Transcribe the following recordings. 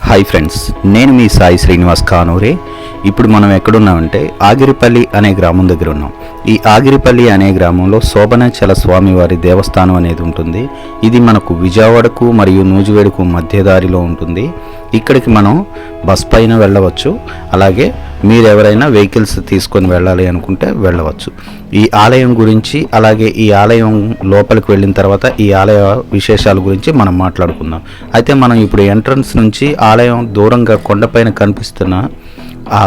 Hi friends, నేను మీ సాయి శ్రీనివాస్ కానూరే. ఇప్పుడు మనం ఎక్కడున్నామంటే ఆగిరిపల్లి అనే గ్రామం దగ్గర ఉన్నాం. ఈ ఆగిరిపల్లి అనే గ్రామంలో శోభనాచల స్వామివారి దేవస్థానం అనేది ఉంటుంది. ఇది మనకు విజయవాడకు మరియు నూజివేడుకు మధ్య దారిలో ఉంటుంది. ఇక్కడికి మనం బస్ పైన వెళ్ళవచ్చు, అలాగే మీరు ఎవరైనా వెహికల్స్ తీసుకొని వెళ్ళాలి అనుకుంటే వెళ్ళవచ్చు. ఈ ఆలయం గురించి, అలాగే ఈ ఆలయం లోపలికి వెళ్ళిన తర్వాత ఈ ఆలయ విశేషాల గురించి మనం మాట్లాడుకుందాం. అయితే మనం ఇప్పుడు ఎంట్రన్స్ నుంచి ఆలయం దూరంగా కొండపైన కనిపిస్తున్న ఆ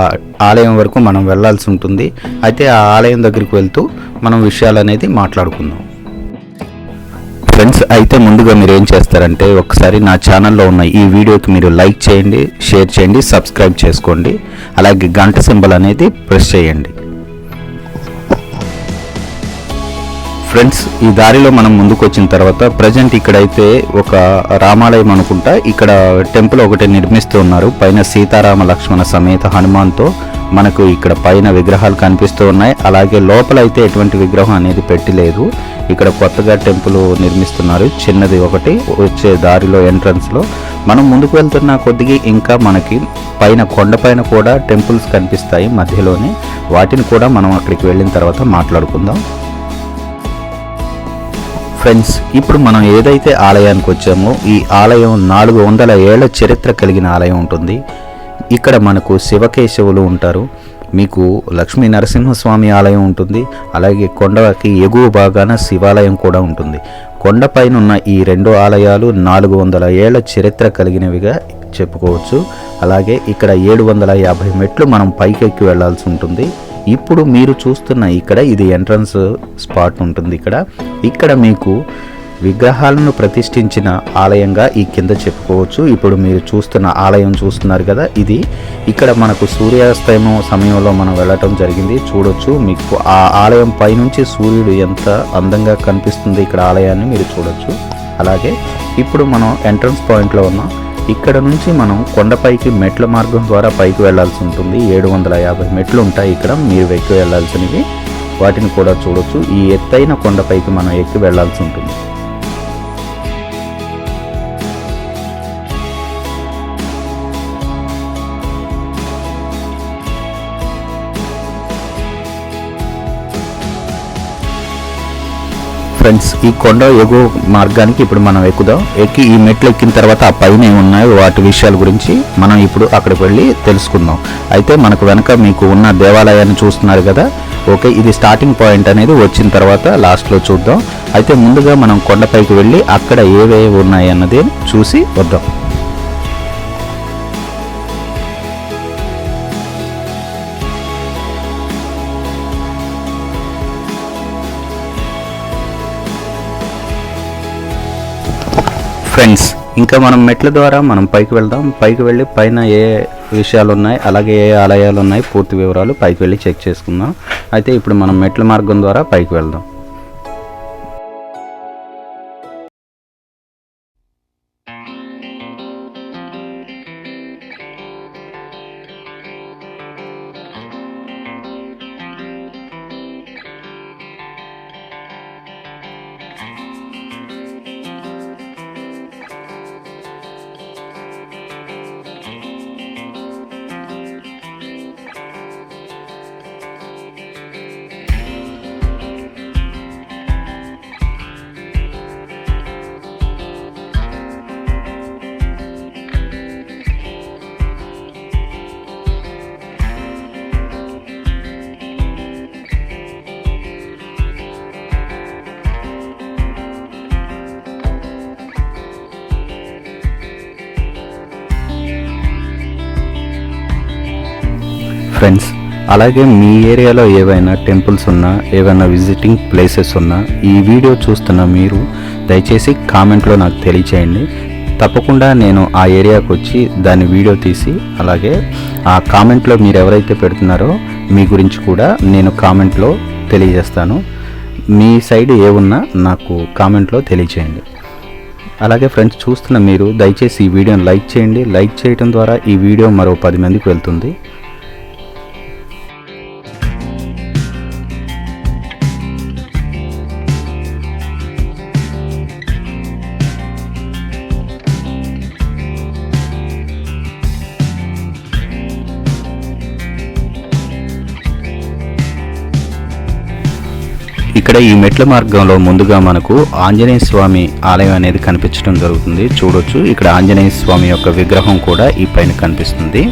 ఆలయం వరకు మనం వెళ్ళాల్సి ఉంటుంది. అయితే ఆ ఆలయం దగ్గరికి వెళ్తూ మనం విషయాలు అనేది మాట్లాడుకుందాం. ఫ్రెండ్స్, అయితే ముందుగా మీరు ఏం చేస్తారంటే ఒకసారి నా ఛానల్లో ఉన్న ఈ వీడియోకి మీరు లైక్ చేయండి, షేర్ చేయండి, సబ్స్క్రైబ్ చేసుకోండి, అలాగే గంట సింబల్ అనేది ప్రెస్ చేయండి. ఫ్రెండ్స్, ఈ దారిలో మనం ముందుకు వచ్చిన తర్వాత ప్రజెంట్ ఇక్కడైతే ఒక రామాలయం అనుకుంటా, ఇక్కడ టెంపుల్ ఒకటి నిర్మిస్తూ ఉన్నారు. పైన సీతారామ లక్ష్మణ సమేత హనుమాన్తో మనకు ఇక్కడ పైన విగ్రహాలు కనిపిస్తూ ఉన్నాయి. అలాగే లోపల అయితే ఎటువంటి విగ్రహం అనేది పెట్టలేదు. ఇక్కడ కొత్తగా టెంపుల్ నిర్మిస్తున్నారు, చిన్నది ఒకటి వచ్చే దారిలో ఎంట్రన్స్లో. మనం ముందుకు వెళ్తున్న కొద్దిగా ఇంకా మనకి పైన కొండపైన కూడా టెంపుల్స్ కనిపిస్తాయి మధ్యలోనే. వాటిని కూడా మనం అక్కడికి వెళ్ళిన తర్వాత మాట్లాడుకుందాం. ఫ్రెండ్స్, ఇప్పుడు మనం ఏదైతే ఆలయానికి వచ్చామో ఈ ఆలయం 400 ఏళ్ల చరిత్ర కలిగిన ఆలయం ఉంటుంది. ఇక్కడ మనకు శివకేశవులు ఉంటారు, మీకు లక్ష్మీ నరసింహస్వామి ఆలయం ఉంటుంది, అలాగే కొండకి ఎగువ భాగాన శివాలయం కూడా ఉంటుంది. కొండపైన ఉన్న ఈ 2 ఆలయాలు 400 ఏళ్ల చరిత్ర కలిగినవిగా చెప్పుకోవచ్చు. అలాగే ఇక్కడ 750 మెట్లు మనం పైకెక్కి వెళ్లాల్సి ఉంటుంది. ఇప్పుడు మీరు చూస్తున్న ఇక్కడ ఇది ఎంట్రన్స్ స్పాట్ ఉంటుంది. ఇక్కడ మీకు విగ్రహాలను ప్రతిష్ఠించిన ఆలయంగా ఈ కింద చెప్పుకోవచ్చు. ఇప్పుడు మీరు చూస్తున్న ఆలయం చూస్తున్నారు కదా, ఇది ఇక్కడ మనకు సూర్యాస్తమయం సమయంలో మనం వెళ్ళటం జరిగింది. చూడొచ్చు, మీకు ఆ ఆలయం పైనుంచి సూర్యుడు ఎంత అందంగా కనిపిస్తుంది ఇక్కడ ఆలయాన్ని మీరు చూడొచ్చు. అలాగే ఇప్పుడు మనం ఎంట్రన్స్ పాయింట్లో ఉన్నాం. ఇక్కడ నుంచి మనం కొండపైకి మెట్ల మార్గం ద్వారా పైకి వెళ్లాల్సి ఉంటుంది. 750 మెట్లు ఉంటాయి ఇక్కడ మీరు ఎక్కి వెళ్లాల్సినవి. వాటిని కూడా చూడొచ్చు. ఈ ఎత్తైన కొండపైకి మనం ఎక్కి వెళ్లాల్సి ఉంటుంది. ఫ్రెండ్స్, ఈ కొండ ఎగువ మార్గానికి ఇప్పుడు మనం ఎక్కుదాం. ఎక్కి ఈ మెట్లు ఎక్కిన తర్వాత ఆ పైన ఏమున్నాయో వాటి విషయాల గురించి మనం ఇప్పుడు అక్కడికి వెళ్ళి తెలుసుకుందాం. అయితే మనకు వెనక మీకు ఉన్న దేవాలయాన్ని చూస్తున్నారు కదా, ఓకే, ఇది స్టార్టింగ్ పాయింట్ అనేది వచ్చిన తర్వాత లాస్ట్లో చూద్దాం. అయితే ముందుగా మనం కొండపైకి వెళ్ళి అక్కడ ఏవేవి ఉన్నాయి అన్నది చూసి వద్దాం. ఫ్రెండ్స్, ఇంకా మనం మెట్ల ద్వారా మనం పైకి వెళ్దాం. పైకి వెళ్ళి పైన ఏ విషయాలు ఉన్నాయి, అలాగే ఏ ఆలయాలు ఉన్నాయి, పూర్తి వివరాలు పైకి వెళ్ళి చెక్ చేసుకుందాం. అయితే ఇప్పుడు మనం మెట్ల మార్గం ద్వారా పైకి వెళ్దాం. ఫ్రెండ్స్, అలాగే మీ ఏరియాలో ఏవైనా టెంపుల్స్ ఉన్నా, ఏవైనా విజిటింగ్ ప్లేసెస్ ఉన్నా ఈ వీడియో చూస్తున్న మీరు దయచేసి కామెంట్లో నాకు తెలియచేయండి. తప్పకుండా నేను ఆ ఏరియాకి వచ్చి దాన్ని వీడియో తీసి, అలాగే ఆ కామెంట్లో మీరు ఎవరైతే పెడుతున్నారో మీ గురించి కూడా నేను కామెంట్లో తెలియజేస్తాను. మీ సైడ్ ఏమున్నా నాకు కామెంట్లో తెలియచేయండి. అలాగే ఫ్రెండ్స్, చూస్తున్న మీరు దయచేసి ఈ వీడియోని లైక్ చేయండి. లైక్ చేయడం ద్వారా ఈ వీడియో మరో 10 మందికి వెళ్తుంది. ఇక్కడ ఈ మెట్ల మార్గంలో ముందుగా మనకు ఆంజనేయ స్వామి ఆలయం అనేది కనిపించడం జరుగుతుంది. చూడొచ్చు, ఇక్కడ ఆంజనేయ స్వామి యొక్క విగ్రహం కూడా ఈ పైన కనిపిస్తుంది.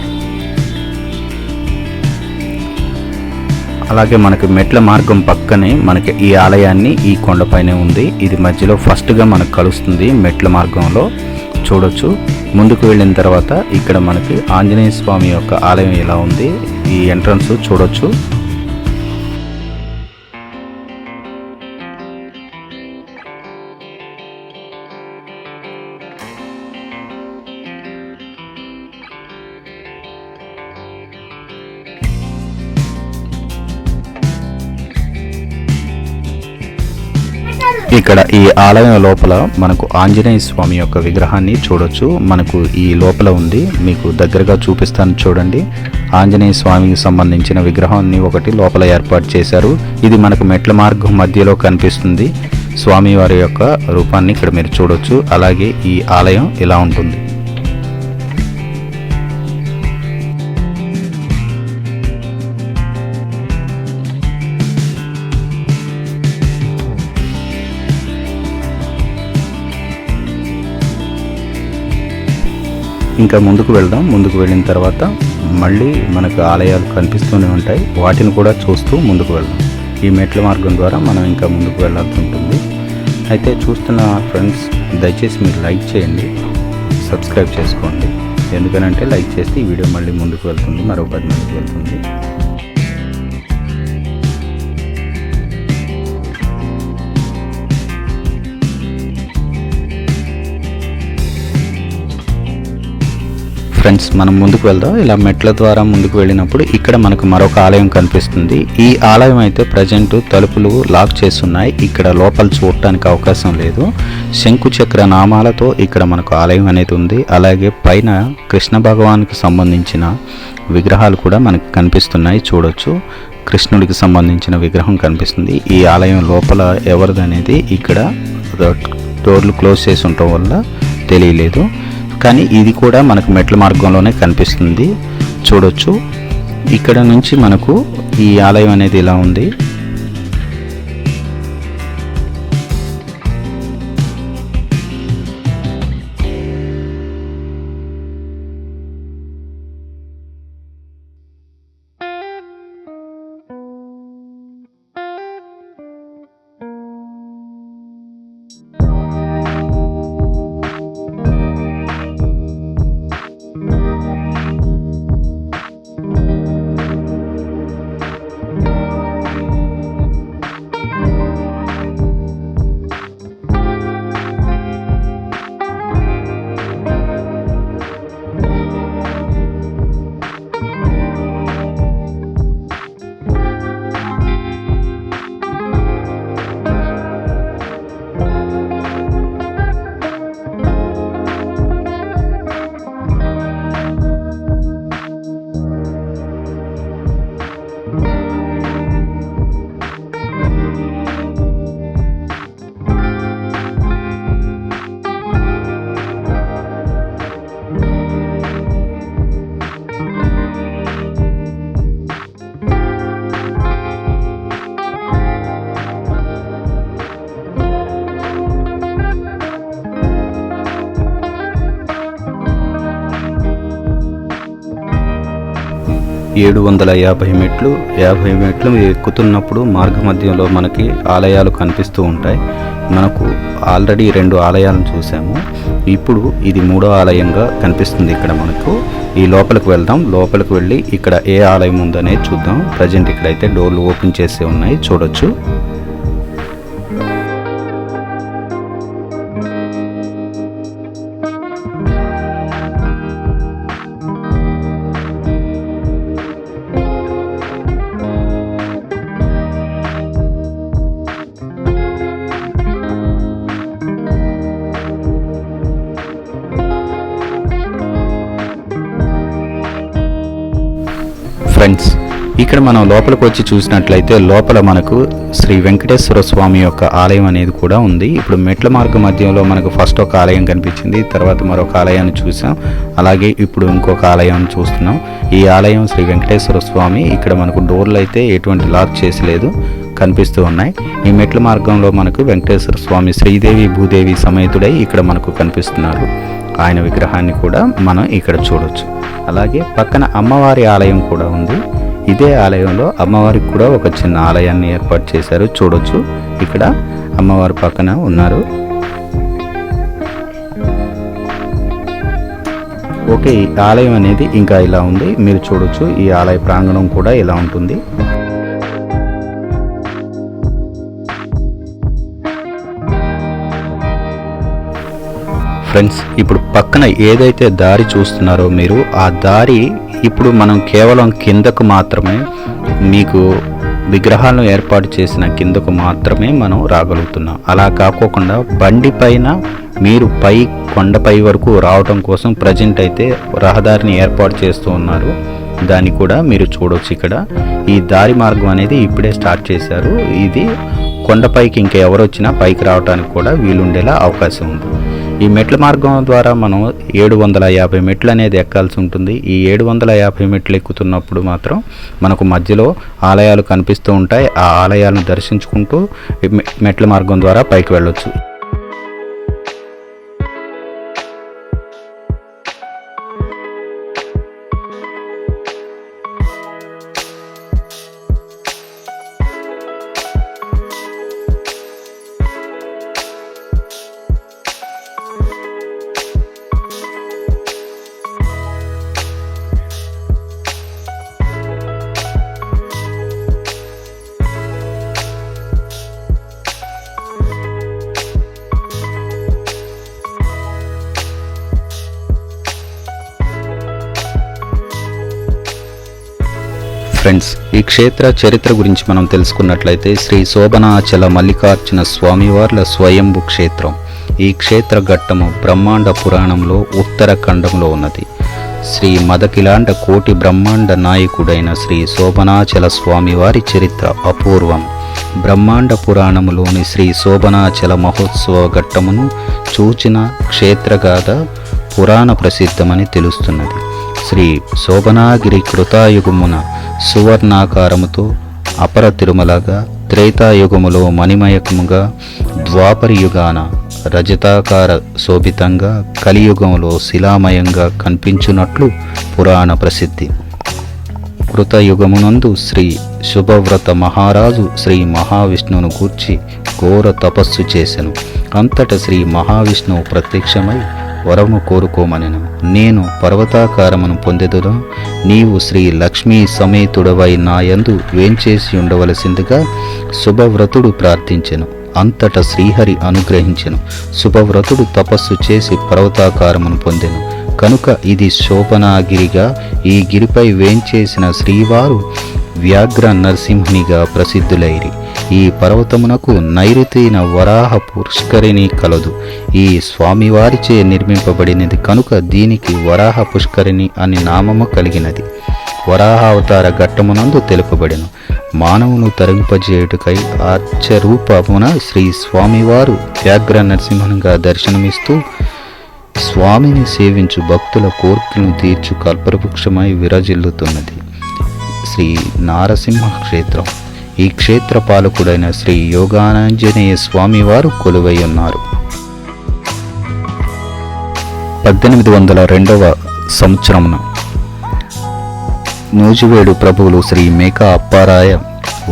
అలాగే మనకి మెట్ల మార్గం పక్కనే మనకి ఈ ఆలయాన్ని ఈ కొండపైనే ఉంది. ఇది మధ్యలో ఫస్ట్గా మనకు కలుస్తుంది మెట్ల మార్గంలో. చూడొచ్చు, ముందుకు వెళ్ళిన తర్వాత ఇక్కడ మనకి ఆంజనేయ స్వామి యొక్క ఆలయం ఇలా ఉంది. ఈ ఎంట్రన్స్ చూడొచ్చు. ఇక్కడ ఈ ఆలయం లోపల మనకు ఆంజనేయ స్వామి యొక్క విగ్రహాన్ని చూడొచ్చు. మనకు ఈ లోపల ఉంది, మీకు దగ్గరగా చూపిస్తాను చూడండి. ఆంజనేయ స్వామికి సంబంధించిన విగ్రహాన్ని ఒకటి లోపల ఏర్పాటు చేశారు. ఇది మనకు మెట్ల మార్గం మధ్యలో కనిపిస్తుంది. స్వామివారి యొక్క రూపాన్ని ఇక్కడ మీరు చూడొచ్చు. అలాగే ఈ ఆలయం ఇలా ఉంటుంది. ఇంకా ముందుకు వెళ్దాం. ముందుకు వెళ్ళిన తర్వాత మళ్ళీ మనకు ఆలయాలు కనిపిస్తూనే ఉంటాయి, వాటిని కూడా చూస్తూ ముందుకు వెళ్దాం. ఈ మెట్ల మార్గం ద్వారా మనం ఇంకా ముందుకు వెళ్ళాల్సి ఉంటుంది. అయితే చూస్తున్న ఫ్రెండ్స్, దయచేసి మీరు లైక్ చేయండి, సబ్స్క్రైబ్ చేసుకోండి. ఎందుకనంటే లైక్ చేస్తే ఈ వీడియో మళ్ళీ ముందుకు వెళ్తుంది, మరో 10 మందికి వెళ్తుంది. ఫ్రెండ్స్, మనం ముందుకు వెళ్దాం. ఇలా మెట్ల ద్వారా ముందుకు వెళ్ళినప్పుడు ఇక్కడ మనకు మరొక ఆలయం కనిపిస్తుంది. ఈ ఆలయం అయితే ప్రజెంట్ తలుపులు లాక్ చేస్తున్నాయి. ఇక్కడ లోపల చూడటానికి అవకాశం లేదు. శంకు చక్ర నామాలతో ఇక్కడ మనకు ఆలయం అనేది ఉంది. అలాగే పైన కృష్ణ భగవాన్కి సంబంధించిన విగ్రహాలు కూడా మనకు కనిపిస్తున్నాయి. చూడొచ్చు, కృష్ణుడికి సంబంధించిన విగ్రహం కనిపిస్తుంది. ఈ ఆలయం లోపల ఎవరిదనేది ఇక్కడ డోర్లు క్లోజ్ చేసి ఉండటం వల్ల తెలియలేదు. కానీ ఇది కూడా మనకు మెట్ల మార్గంలోనే కనిపిస్తుంది. చూడొచ్చు, ఇక్కడ నుంచి మనకు ఈ ఆలయం అనేది ఇలా ఉంది. 750 మెట్లు, 50 మెట్లు ఎక్కుతున్నప్పుడు మార్గ మధ్యంలో మనకి ఆలయాలు కనిపిస్తూ ఉంటాయి. మనకు ఆల్రెడీ 2 ఆలయాలను చూసాము. ఇప్పుడు ఇది 3వ ఆలయంగా కనిపిస్తుంది ఇక్కడ మనకు. ఈ లోపలికి వెళ్దాం. లోపలికి వెళ్ళి ఇక్కడ ఏ ఆలయం ఉందనేది చూద్దాం. ప్రజెంట్ ఇక్కడైతే డోర్లు ఓపెన్ చేసి ఉన్నాయి, చూడొచ్చు. ఫ్రెండ్స్, ఇక ఇక్కడ మనం లోపలికి వచ్చి చూసినట్లయితే లోపల మనకు శ్రీ వెంకటేశ్వర స్వామి యొక్క ఆలయం అనేది కూడా ఉంది. ఇప్పుడు మెట్ల మార్గ మధ్యంలో మనకు ఫస్ట్ ఒక ఆలయం కనిపించింది, తర్వాత మరొక ఆలయాన్ని చూసాం, అలాగే ఇప్పుడు ఇంకొక ఆలయాన్ని చూస్తున్నాం. ఈ ఆలయం శ్రీ వెంకటేశ్వర స్వామి. ఇక్కడ మనకు డోర్లు అయితే ఎటువంటి లాక్ చేసి లేదు, కనిపిస్తూ ఉన్నాయి. ఈ మెట్ల మార్గంలో మనకు వెంకటేశ్వర స్వామి శ్రీదేవి భూదేవి సమేతుడై ఇక్కడ మనకు కనిపిస్తున్నారు. ఆయన విగ్రహాన్ని కూడా మనం ఇక్కడ చూడొచ్చు. అలాగే పక్కన అమ్మవారి ఆలయం కూడా ఉంది. ఇదే ఆలయంలో అమ్మవారికి కూడా ఒక చిన్న ఆలయాన్ని ఏర్పాటు చేశారు, చూడొచ్చు. ఇక్కడ అమ్మవారి పక్కన ఉన్నారు. ఓకే, ఈ ఆలయం అనేది ఇంకా ఇలా ఉంది, మీరు చూడొచ్చు. ఈ ఆలయ ప్రాంగణం కూడా ఇలా ఉంటుంది. ఫ్రెండ్స్, ఇప్పుడు పక్కన ఏదైతే దారి చూస్తున్నారో మీరు, ఆ దారి ఇప్పుడు మనం కేవలం కిందకు మాత్రమే, మీకు విగ్రహాలను ఏర్పాటు చేసిన కిందకు మాత్రమే మనం రాగలుగుతున్నాం. అలా కాకోకుండా బండి పైన మీరు కొండపై వరకు రావటం కోసం ప్రజెంట్ అయితే రహదారిని ఏర్పాటు చేస్తూ ఉన్నారు. దాన్ని కూడా మీరు చూడవచ్చు. ఇక్కడ ఈ దారి మార్గం అనేది ఇప్పుడే స్టార్ట్ చేశారు. ఇది కొండపైకి ఇంకా ఎవరు వచ్చినా పైకి రావడానికి కూడా వీలుండేలా అవకాశం ఉంది. ఈ మెట్ల మార్గం ద్వారా మనం 750 మెట్లు అనేది ఎక్కాల్సి ఉంటుంది. ఈ 750 మెట్లు ఎక్కుతున్నప్పుడు మాత్రం మనకు మధ్యలో ఆలయాలు కనిపిస్తూ ఉంటాయి. ఆ ఆలయాలను దర్శించుకుంటూ మెట్ల మార్గం ద్వారా పైకి వెళ్ళొచ్చు. ఫ్రెండ్స్, ఈ క్షేత్ర చరిత్ర గురించి మనం తెలుసుకున్నట్లయితే శ్రీ శోభనాచల మల్లికార్జున స్వామివార్ల స్వయంభు క్షేత్రం. ఈ క్షేత్ర ఘట్టము బ్రహ్మాండ పురాణంలో ఉత్తరఖండంలో ఉన్నది. శ్రీ మదకిలాండ కోటి బ్రహ్మాండ నాయకుడైన శ్రీ శోభనాచల స్వామివారి చరిత్ర అపూర్వం. బ్రహ్మాండ పురాణములోని శ్రీ శోభనాచల మహోత్సవ ఘట్టమును చూచిన క్షేత్రగాథ పురాణ ప్రసిద్ధమని తెలుస్తున్నది. శ్రీ శోభనాగిరి కృతాయుగమున సువర్ణాకారముతో అపర తిరుమలగా, త్రేతాయుగములో మణిమయకముగా, ద్వాపర యుగాన రజతాకార శోభితంగా, కలియుగంలో శిలామయంగా కనిపించున్నట్లు పురాణ ప్రసిద్ధి. కృతయుగమునందు శ్రీ శుభవ్రత మహారాజు శ్రీ మహావిష్ణువును గూర్చి ఘోర తపస్సు చేసెను. అంతట శ్రీ మహావిష్ణువు ప్రత్యక్షమై వరము కోరుకోమనెను. నేను పర్వతాకారమును పొందెదను, నీవు శ్రీ లక్ష్మీ సమేతుడవై నాయందు వేంచేసి ఉండవలసిందిగా శుభవ్రతుడు ప్రార్థించెను. అంతట శ్రీహరి అనుగ్రహించెను. శుభవ్రతుడు తపస్సు చేసి పర్వతాకారమును పొందెను కనుక ఇది శోభనాగిరిగా, ఈ గిరిపై వేంచేసిన శ్రీవారు వ్యాఘ్ర నరసింహునిగా ప్రసిద్ధులైరి. ఈ పర్వతమునకు నైరుతిన వరాహ పుష్కరిణి కలదు. ఈ స్వామివారిచే నిర్మింపబడినది కనుక దీనికి వరాహ పుష్కరిణి అని నామము కలిగినది. వరాహావతార ఘట్టమునందు తెలుపబడెను. మానవును తరింపజేయుటకై ఆర్చరూపమున శ్రీ స్వామివారు వ్యాఘ్ర నరసింహునిగా దర్శనమిస్తూ స్వామిని సేవించు భక్తుల కోర్కెలను తీర్చు కల్పవృక్షమై విరజిల్లుతున్నది శ్రీ నారసింహ క్షేత్రం. ఈ క్షేత్ర పాలకుడైన శ్రీ యోగానంజనేయ స్వామివారు కొలువై ఉన్నారు. 1802 సంవత్సరమున నూజివేడు ప్రభువులు శ్రీ మేకా అప్పారాయ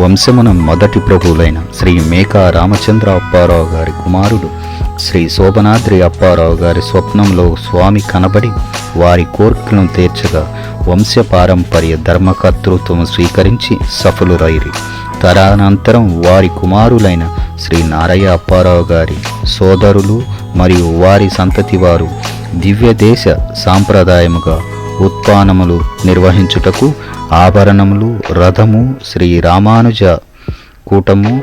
వంశమున మొదటి ప్రభువులైన శ్రీ మేకా రామచంద్ర అప్పారావు గారి కుమారుడు శ్రీ శోభనాద్రి అప్పారావు గారి స్వప్నంలో స్వామి కనబడి వారి కోర్కెలను తీర్చగా వంశపారంపర్య ధర్మకర్తృత్వం స్వీకరించి సఫలురైరి. తరానంతరం వారి కుమారులైన శ్రీ నారయ్య అప్పారావు గారి సోదరులు మరియు వారి సంతతి వారు దివ్యదేశ సాంప్రదాయముగా ఉత్పానములు నిర్వహించుటకు ఆభరణములు, రథము, శ్రీ రామానుజ కూటము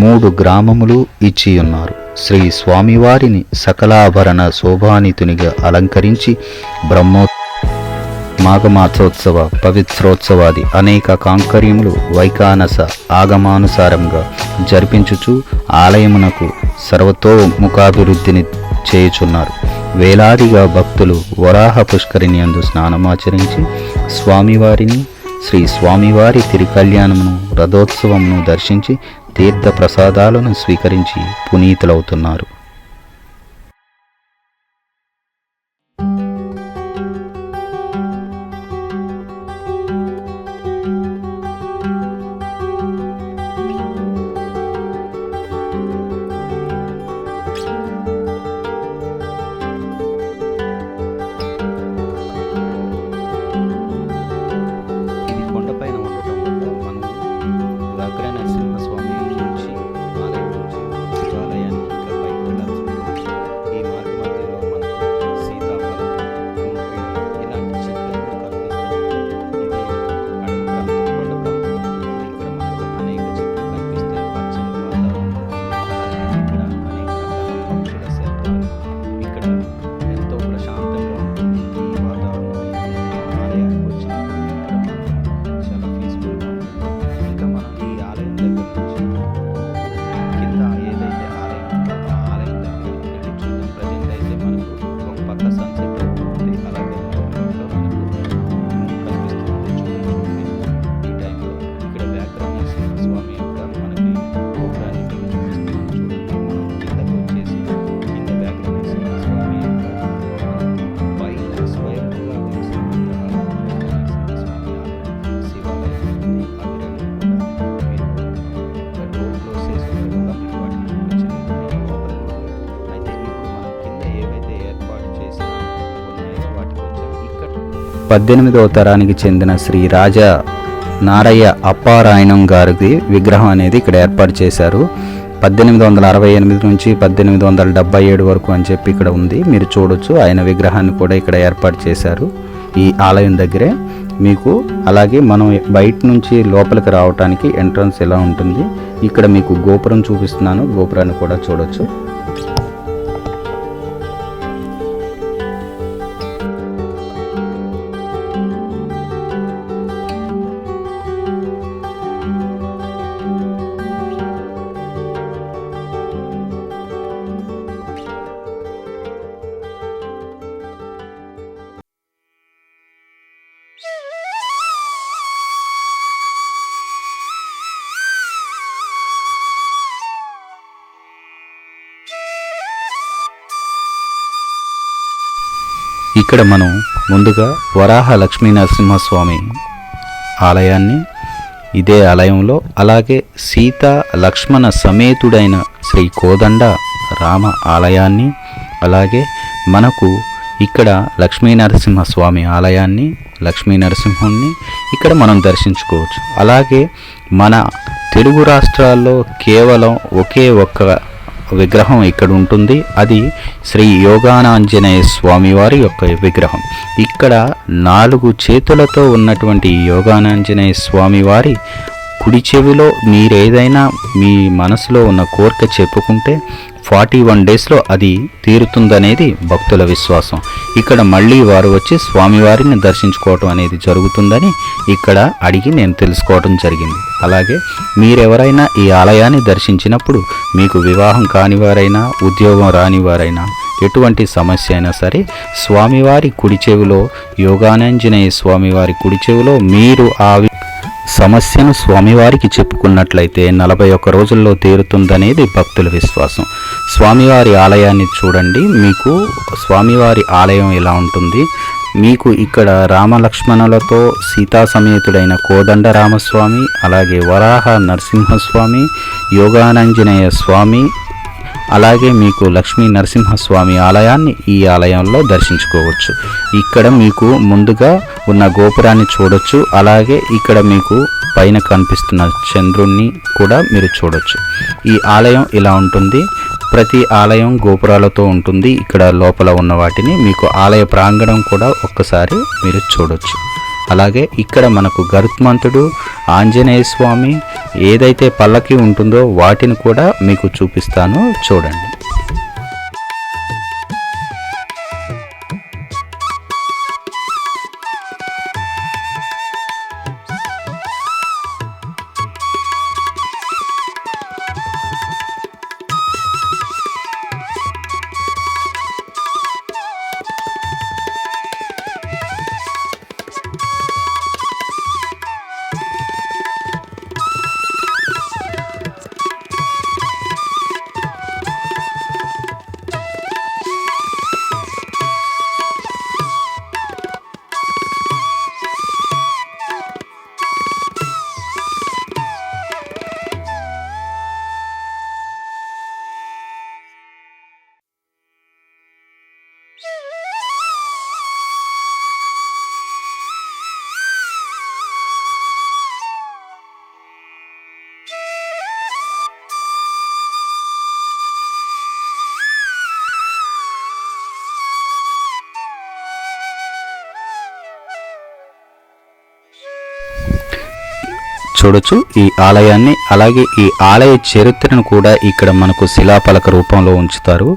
3 గ్రామములు ఇచ్చియున్నారు. శ్రీ స్వామివారిని సకలాభరణ శోభానితునిగా అలంకరించి మాఘమాసోత్సవ పవిత్రోత్సవాది అనేక కాంకర్యములు వైకానస ఆగమానుసారంగా జరిపించుచు ఆలయమునకు సర్వతోముఖాభివృద్ధిని చేయుచున్నారు. వేలాదిగా భక్తులు వరాహ పుష్కరిణి యందు స్నానమాచరించి స్వామివారిని శ్రీ స్వామివారి తిరుకళ్యాణమును రథోత్సవమును దర్శించి తీర్థ ప్రసాదాలను స్వీకరించి పునీతులవుతున్నారు. పద్దెనిమిదవ తరానికి చెందిన శ్రీ రాజా నారయ్య అప్పారాయణం గారికి విగ్రహం అనేది ఇక్కడ ఏర్పాటు చేశారు. 1868 నుంచి 1877 వరకు అని చెప్పి ఇక్కడ ఉంది, మీరు చూడొచ్చు. ఆయన విగ్రహాన్ని కూడా ఇక్కడ ఏర్పాటు చేశారు ఈ ఆలయం దగ్గరే మీకు. అలాగే మనం బయట నుంచి లోపలికి రావడానికి ఎంట్రన్స్ ఎలా ఉంటుంది, ఇక్కడ మీకు గోపురం చూపిస్తున్నాను, గోపురాన్ని కూడా చూడొచ్చు. ఇక్కడ మనం ముందుగా వరాహ లక్ష్మీ నరసింహస్వామి ఆలయాన్ని, ఇదే ఆలయంలో అలాగే సీత లక్ష్మణ సమేతుడైన శ్రీ కోదండ రామ ఆలయాన్ని, అలాగే మనకు ఇక్కడ లక్ష్మీ నరసింహస్వామి ఆలయాన్ని, లక్ష్మీ నరసింహుణ్ణి ఇక్కడ మనం దర్శించుకోవచ్చు. అలాగే మన తెలుగు రాష్ట్రాల్లో కేవలం ఒకే ఒక్క విగ్రహం ఇక్కడ ఉంటుంది, అది శ్రీ యోగానాంజనేయ స్వామివారి యొక్క విగ్రహం. ఇక్కడ 4 చేతులతో ఉన్నటువంటి యోగానాంజనేయ స్వామివారి కుడి చెవిలో మీరేదైనా మీ మనసులో ఉన్న కోరిక చెప్పుకుంటే 41 డేస్లో అది తీరుతుందనేది భక్తుల విశ్వాసం. ఇక్కడ మళ్ళీ వారు వచ్చి స్వామివారిని దర్శించుకోవటం అనేది జరుగుతుందని ఇక్కడ అడిగి నేను తెలుసుకోవటం జరిగింది. అలాగే మీరెవరైనా ఈ ఆలయాన్ని దర్శించినప్పుడు మీకు వివాహం కానివారైనా ఉద్యోగం రానివారైనా ఎటువంటి సమస్య అయినా సరే స్వామివారి కుడి చెవిలో యోగానంజనేయ స్వామివారి కుడి చెవిలో మీరు ఆ సమస్యను స్వామివారికి చెప్పుకున్నట్లయితే 41 రోజుల్లో తీరుతుందనేది భక్తుల విశ్వాసం. స్వామివారి ఆలయాన్ని చూడండి, మీకు స్వామివారి ఆలయం ఎలా ఉంటుంది. మీకు ఇక్కడ రామలక్ష్మణులతో సీతా సమేతుడైన కోదండ రామస్వామి, అలాగే వరాహ నరసింహస్వామి, యోగానంజనేయ స్వామి, అలాగే మీకు లక్ష్మీ నరసింహస్వామి ఆలయాన్ని ఈ ఆలయంలో దర్శించుకోవచ్చు. ఇక్కడ మీకు ముందుగా ఉన్న గోపురాన్ని చూడొచ్చు, అలాగే ఇక్కడ మీకు పైన కనిపిస్తున్న చంద్రుణ్ణి కూడా మీరు చూడొచ్చు. ఈ ఆలయం ఇలా ఉంటుంది. ప్రతి ఆలయం గోపురాలతో ఉంటుంది. ఇక్కడ లోపల ఉన్న వాటిని మీకు ఆలయ ప్రాంగణం కూడా ఒక్కసారి మీరు చూడొచ్చు. అలాగే ఇక్కడ మనకు గరుత్మంతుడు, ఆంజనేయ స్వామి ఏదైతే పల్లకి ఉంటుందో వాటిని కూడా మీకు చూపిస్తాను, చూడండి. చూడొచ్చు ఈ ఆలయాన్ని. అలాగే ఈ ఆలయ చరిత్రను కూడా ఇక్కడ మనకు శిలాపలక రూపంలో ఉంచుతారు.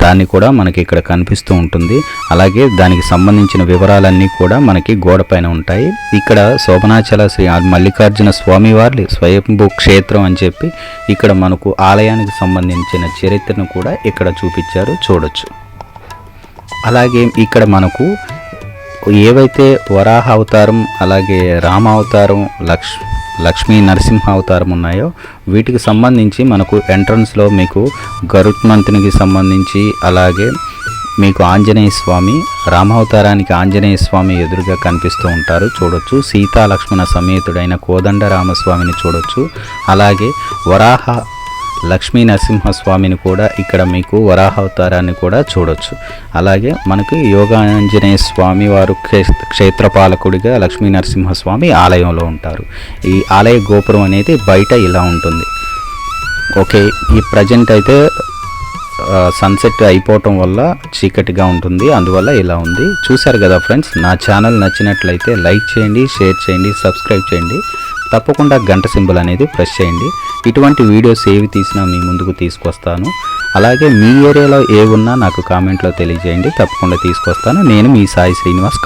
దాన్ని కూడా మనకి ఇక్కడ కనిపిస్తూ ఉంటుంది. అలాగే దానికి సంబంధించిన వివరాలన్నీ కూడా మనకి గోడపైన ఉంటాయి. ఇక్కడ శోభనాచల శ్రీ మల్లికార్జున స్వామివారి స్వయంభూ క్షేత్రం అని చెప్పి ఇక్కడ మనకు ఆలయానికి సంబంధించిన చరిత్రను కూడా ఇక్కడ చూపించారు, చూడొచ్చు. అలాగే ఇక్కడ మనకు ఏవైతే వరాహ అవతారం, అలాగే రామ అవతారం, లక్ష్మీ నరసింహ అవతారం ఉన్నాయో వీటికి సంబంధించి మనకు ఎంట్రన్స్లో మీకు గరుత్మంతునికి సంబంధించి, అలాగే మీకు ఆంజనేయ స్వామి, రామావతారానికి ఆంజనేయ స్వామి ఎదురుగా కనిపిస్తూ ఉంటారు, చూడొచ్చు. సీతా లక్ష్మణ సమేతుడైన కోదండ రామస్వామిని చూడొచ్చు. అలాగే వరాహ లక్ష్మీ నరసింహస్వామిని కూడా ఇక్కడ మీకు వరాహ అవతారాన్ని కూడా చూడొచ్చు. అలాగే మనకు యోగాంజనేయ స్వామి వారు క్షేత్రపాలకుడిగా లక్ష్మీ నరసింహస్వామి ఆలయంలో ఉంటారు. ఈ ఆలయ గోపురం అనేది బయట ఇలా ఉంటుంది. ఓకే, ఈ ప్రజెంట్ అయితే సన్సెట్ అయిపోవటం వల్ల చీకటిగా ఉంటుంది, అందువల్ల ఇలా ఉంది. చూశారు కదా ఫ్రెండ్స్, నా ఛానల్ నచ్చినట్లయితే లైక్ చేయండి, షేర్ చేయండి, సబ్స్క్రైబ్ చేయండి. తప్పకుండా గంట సింబల్ అనేది ప్రెస్ చేయండి. ఇటువంటి వీడియోస్ ఏవి తీసినా మీ ముందుకు తీసుకొస్తాను. అలాగే మీ ఏరియాలో ఏవున్నా నాకు కామెంట్లో తెలియజేయండి, తప్పకుండా తీసుకొస్తాను. నేను మీ సాయి శ్రీనివాస్.